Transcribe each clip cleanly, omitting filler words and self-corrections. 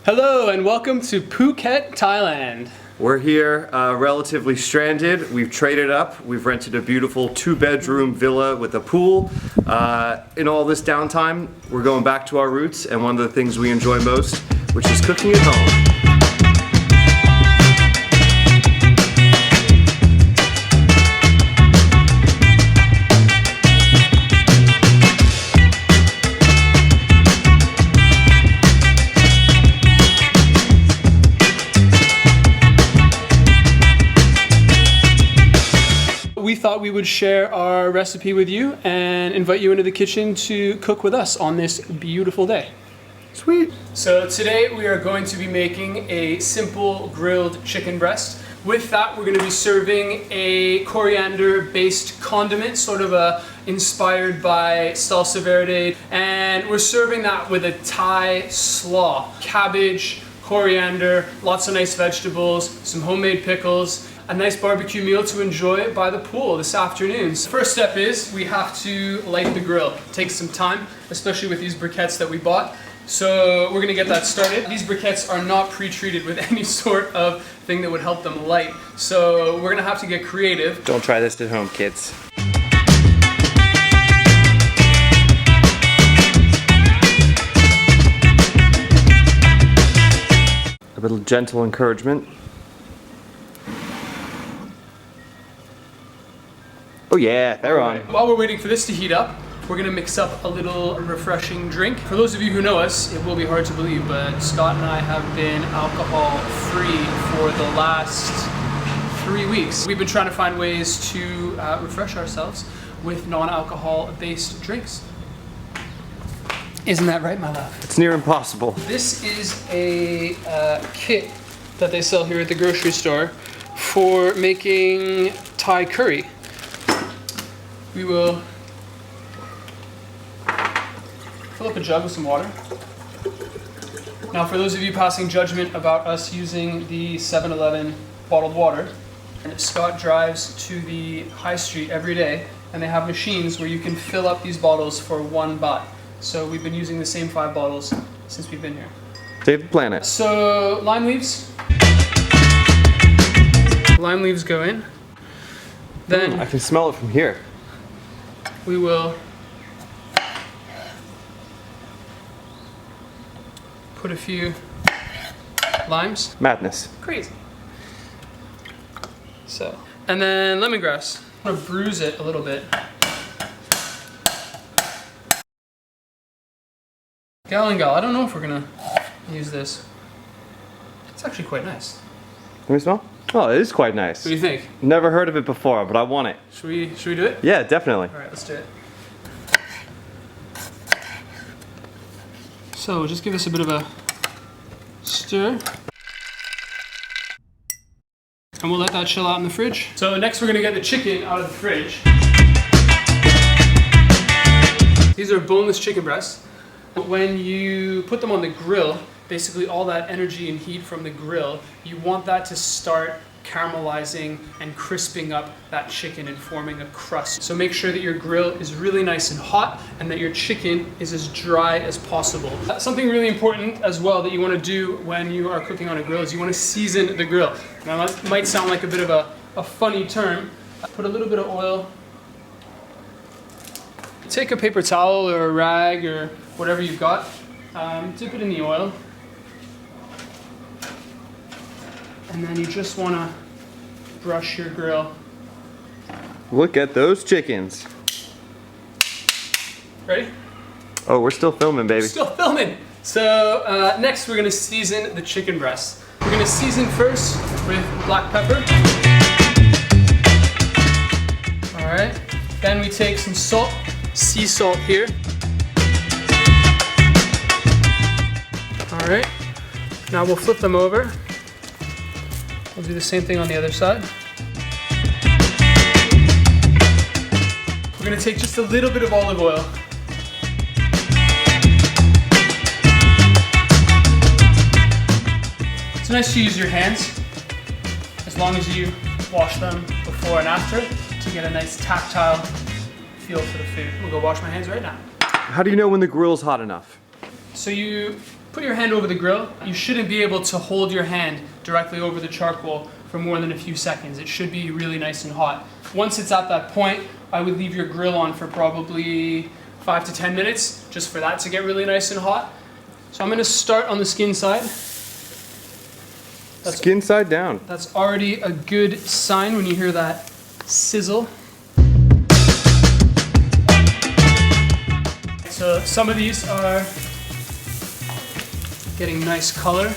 Hello and welcome to Phuket, Thailand. We're here relatively stranded. We've traded up. We've rented a beautiful 2-bedroom villa with a pool. In all this downtime, we're going back to our roots and one of the things we enjoy most, which is cooking at home. We thought we would share our recipe with you and invite you into the kitchen to cook with us on this beautiful day. Sweet. So today we are going to be making a simple grilled chicken breast. With that, we're going to be serving a coriander based condiment, sort of inspired by Salsa Verde. And we're serving that with a Thai slaw, cabbage, coriander, lots of nice vegetables, some homemade pickles, a nice barbecue meal to enjoy by the pool this afternoon. So first step is we have to light the grill. It takes some time, especially with these briquettes that we bought. So we're gonna get that started. These briquettes are not pre-treated with any sort of thing that would help them light. So we're gonna have to get creative. Don't try this at home, kids. A little gentle encouragement. Oh yeah, they're on. While we're waiting for this to heat up, we're gonna mix up a little refreshing drink. For those of you who know us, it will be hard to believe, but Scott and I have been alcohol free for the last 3 weeks. We've been trying to find ways to refresh ourselves with non-alcohol based drinks. Isn't that right, my love? It's near impossible. This is a kit that they sell here at the grocery store for making Thai curry. We will fill up a jug with some water. Now for those of you passing judgment about us using the 7-Eleven bottled water, Scott drives to the high street every day and they have machines where you can fill up these bottles for $1. So we've been using the same 5 bottles since we've been here. Save the planet. So lime leaves. Lime leaves go in. Then I can smell it from here. we will put a few limes. Madness. Crazy. So, and then lemongrass. I'm gonna bruise it a little bit. Galangal. I don't know if we're gonna use this. It's actually quite nice. Let me smell. Oh, it is quite nice. What do you think? Never heard of it before, but I want it. Should we do it? Yeah, definitely. All right, let's do it. So just give us a bit of a stir. And we'll let that chill out in the fridge. So next we're gonna get the chicken out of the fridge. These are boneless chicken breasts. When you put them on the grill, basically all that energy and heat from the grill, you want that to start caramelizing and crisping up that chicken and forming a crust. So make sure that your grill is really nice and hot and that your chicken is as dry as possible. Something really important as well that you want to do when you are cooking on a grill is you want to season the grill. Now that might sound like a bit of a funny term. Put a little bit of oil. Take a paper towel or a rag or whatever you've got. Dip it in the oil. And then you just want to brush your grill. Look at those chickens. Ready? Oh, we're still filming, baby. Still filming. So next we're going to season the chicken breast. We're going to season first with black pepper. All right. Then we take some salt, sea salt here. All right. Now we'll flip them over. We'll do the same thing on the other side. We're gonna take just a little bit of olive oil. It's nice to use your hands, as long as you wash them before and after to get a nice tactile feel for the food. We'll go wash my hands right now. How do you know when the grill's hot enough? So you put your hand over the grill. You shouldn't be able to hold your hand directly over the charcoal for more than a few seconds. It should be really nice and hot. Once it's at that point, I would leave your grill on for probably 5 to 10 minutes, just for that to get really nice and hot. So I'm gonna start on the skin side. Skin side down. That's already a good sign when you hear that sizzle. So some of these are getting nice color.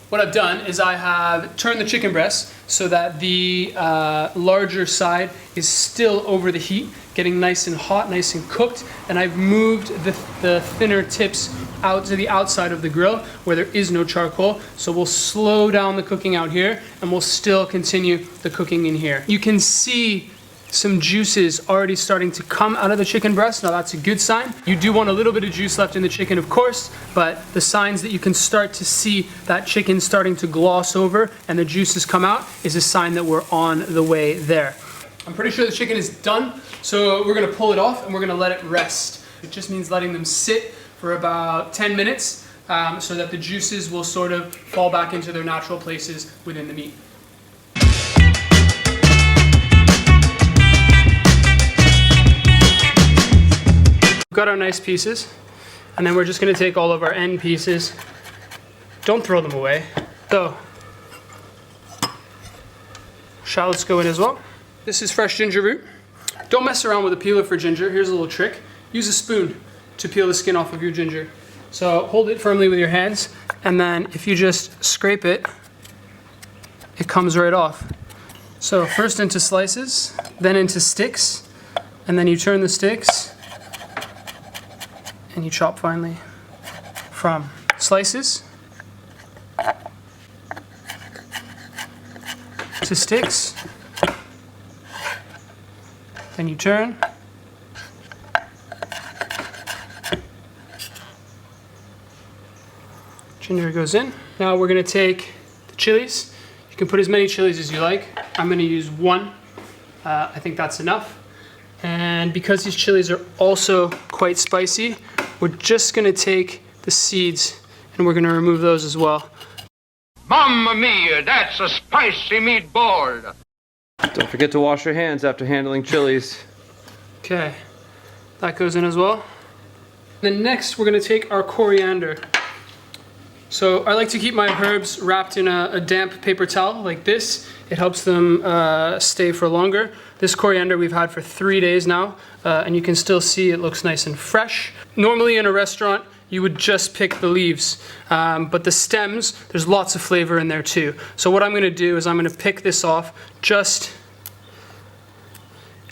What I've done is I have turned the chicken breast so that the larger side is still over the heat, getting nice and hot, nice and cooked, and I've moved the thinner tips out to the outside of the grill where there is no charcoal. So we'll slow down the cooking out here and we'll still continue the cooking in here. You can see some juices already starting to come out of the chicken breast. Now that's a good sign. You do want a little bit of juice left in the chicken, of course, but the signs that you can start to see that chicken starting to gloss over and the juices come out is a sign that we're on the way there. I'm pretty sure the chicken is done, so we're gonna pull it off and we're gonna let it rest. It just means letting them sit for about 10 minutes so that the juices will sort of fall back into their natural places within the meat. We've got our nice pieces, and then we're just gonna take all of our end pieces. Don't throw them away. So, shallots go in as well. This is fresh ginger root. Don't mess around with a peeler for ginger. Here's a little trick. Use a spoon to peel the skin off of your ginger. So hold it firmly with your hands, and then if you just scrape it, it comes right off. So first into slices, then into sticks, and then you turn the sticks, and you chop finely from slices to sticks, then you turn, ginger goes in. Now we're gonna take the chilies. You can put as many chilies as you like. I'm gonna use one. I think that's enough. And because these chilies are also quite spicy, we're just gonna take the seeds and we're gonna remove those as well. Mamma mia, that's a spicy meatball! Don't forget to wash your hands after handling chilies. Okay, that goes in as well. Then next we're gonna take our coriander. So I like to keep my herbs wrapped in a damp paper towel like this. It helps them stay for longer. This coriander we've had for 3 days now, and you can still see it looks nice and fresh. Normally in a restaurant, you would just pick the leaves, but the stems, there's lots of flavor in there too. So what I'm gonna do is I'm gonna pick this off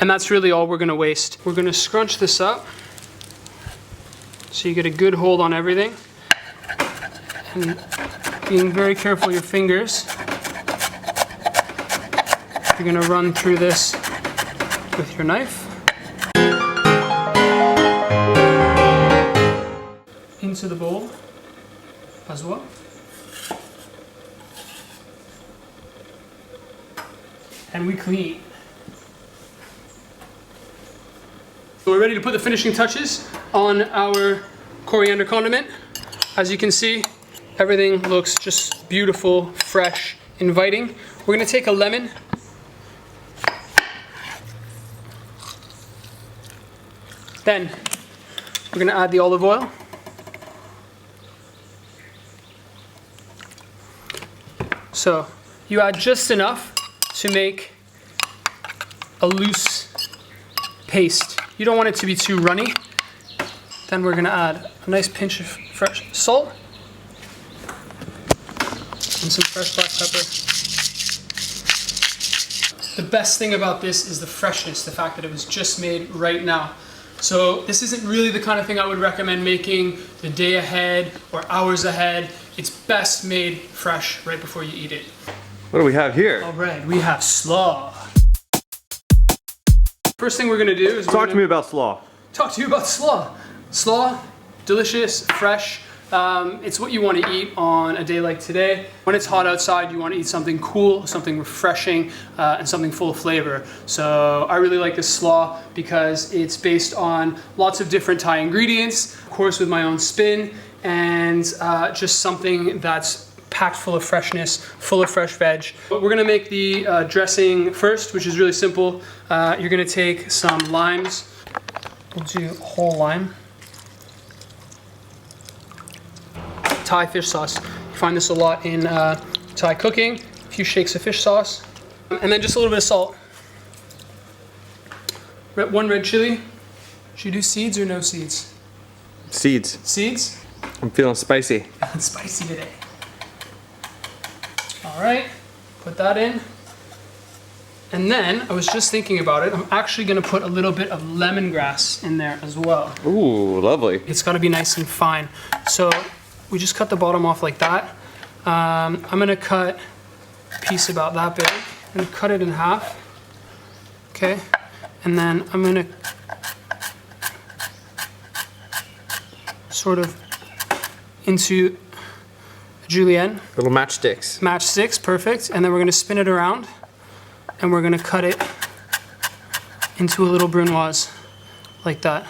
and that's really all we're gonna waste. We're gonna scrunch this up so you get a good hold on everything. And being very careful with your fingers, you're gonna run through this with your knife. Into the bowl as well. And we clean. So we're ready to put the finishing touches on our coriander condiment. As you can see, everything looks just beautiful, fresh, inviting. We're gonna take a lemon. Then we're gonna add the olive oil. So you add just enough to make a loose paste. You don't want it to be too runny. Then we're gonna add a nice pinch of fresh salt and some fresh black pepper. The best thing about this is the freshness, the fact that it was just made right now. So this isn't really the kind of thing I would recommend making the day ahead or hours ahead. It's best made fresh right before you eat it. What do we have here? All right, we have slaw. First thing we're gonna do is Talk to me about slaw. Talk to you about slaw. Slaw, delicious, fresh, It's what you want to eat on a day like today. When it's hot outside, you want to eat something cool, something refreshing, and something full of flavor. So I really like this slaw because it's based on lots of different Thai ingredients, of course with my own spin, and just something that's packed full of freshness, full of fresh veg. But we're gonna make the dressing first, which is really simple. You're gonna take some limes. We'll do whole lime. Thai fish sauce. You find this a lot in Thai cooking. A few shakes of fish sauce. And then just a little bit of salt. One red chili. Should you do seeds or no seeds? Seeds. Seeds? I'm feeling spicy. It's spicy today. All right, put that in. And then, I was just thinking about it, I'm actually gonna put a little bit of lemongrass in there as well. Ooh, lovely. It's gotta be nice and fine. So, we just cut the bottom off like that. I'm gonna cut a piece about that big. I'm gonna cut it in half. Okay, and then I'm gonna sort of into julienne. Little matchsticks. Matchsticks, perfect. And then we're gonna spin it around and we're gonna cut it into a little brunoise, like that.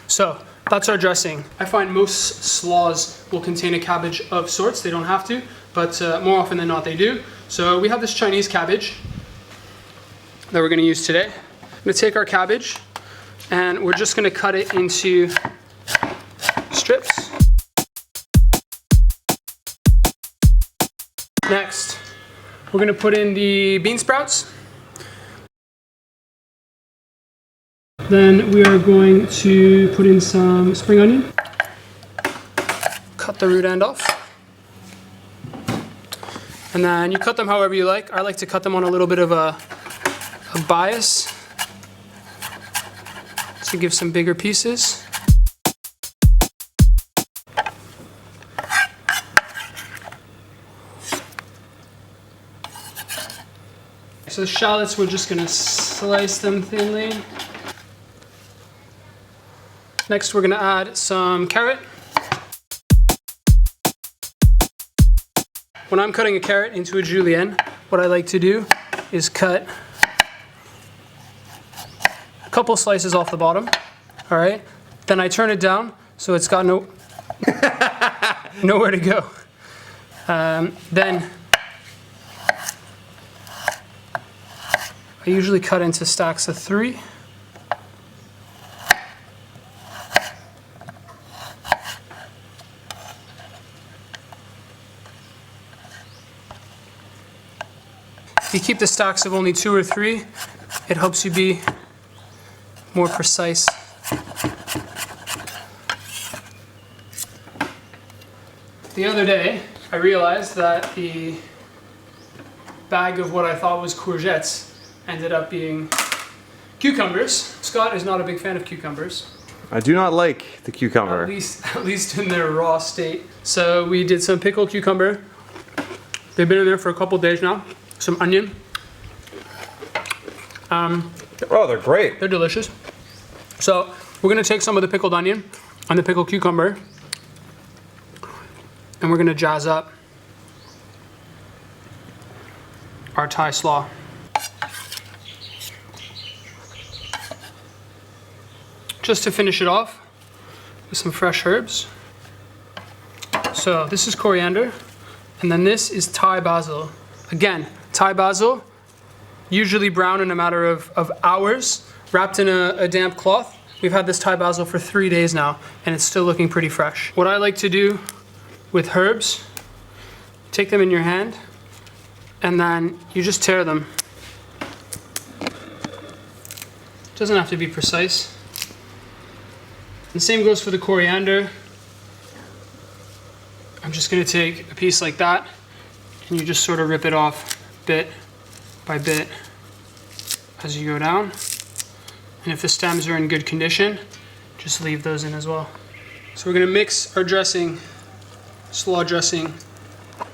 So, that's our dressing. I find most slaws will contain a cabbage of sorts. They don't have to, but more often than not they do. So we have this Chinese cabbage that we're gonna use today. I'm gonna take our cabbage and we're just gonna cut it into strips. Next, we're gonna put in the bean sprouts. Then we are going to put in some spring onion. Cut the root end off. And then you cut them however you like. I like to cut them on a little bit of a bias to give some bigger pieces. So the shallots, we're just gonna slice them thinly. Next, we're gonna add some carrot. When I'm cutting a carrot into a julienne, what I like to do is cut a couple slices off the bottom, all right? Then I turn it down so it's got nowhere to go. Then I usually cut into stacks of 3. If you keep the stacks of only 2 or 3, it helps you be more precise. The other day, I realized that the bag of what I thought was courgettes ended up being cucumbers. Scott is not a big fan of cucumbers. I do not like the cucumber. At least in their raw state. So we did some pickled cucumber. They've been in there for a couple days now. Some onion. Oh, they're great. They're delicious. So we're gonna take some of the pickled onion and the pickled cucumber and we're gonna jazz up our Thai slaw. Just to finish it off with some fresh herbs. So this is coriander, and then this is Thai basil. Again, Thai basil, usually brown in a matter of hours, wrapped in a damp cloth. We've had this Thai basil for 3 days now, and it's still looking pretty fresh. What I like to do with herbs, take them in your hand, and then you just tear them. Doesn't have to be precise. The same goes for the coriander. I'm just gonna take a piece like that and you just sort of rip it off bit by bit as you go down. And if the stems are in good condition, just leave those in as well. So we're gonna mix our dressing, slaw dressing,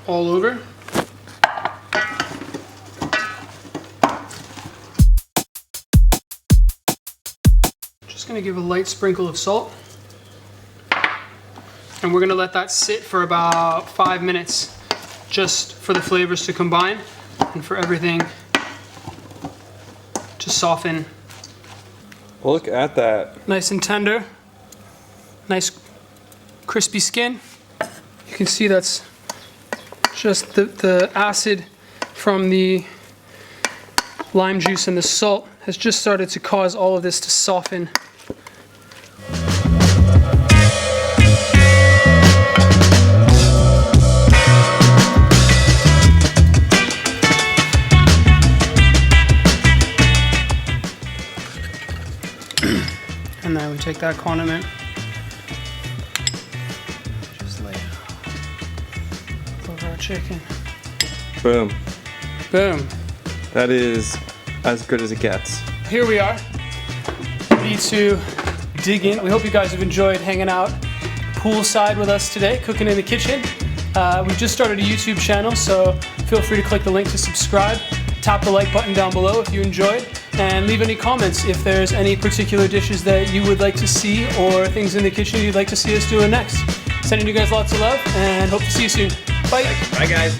all over. Just gonna give a light sprinkle of salt. And we're gonna let that sit for about 5 minutes, just for the flavors to combine and for everything to soften. Look at that. Nice and tender, nice crispy skin. You can see that's just the acid from the lime juice and the salt has just started to cause all of this to soften. And then we take that condiment, just lay it over our chicken. Boom. Boom. That is as good as it gets. Here we are, ready to dig in. We hope you guys have enjoyed hanging out poolside with us today, cooking in the kitchen. We've just started a YouTube channel, so feel free to click the link to subscribe. Tap the like button down below if you enjoyed, and leave any comments if there's any particular dishes that you would like to see or things in the kitchen you'd like to see us doing next. Sending you guys lots of love and hope to see you soon. Bye. Bye guys.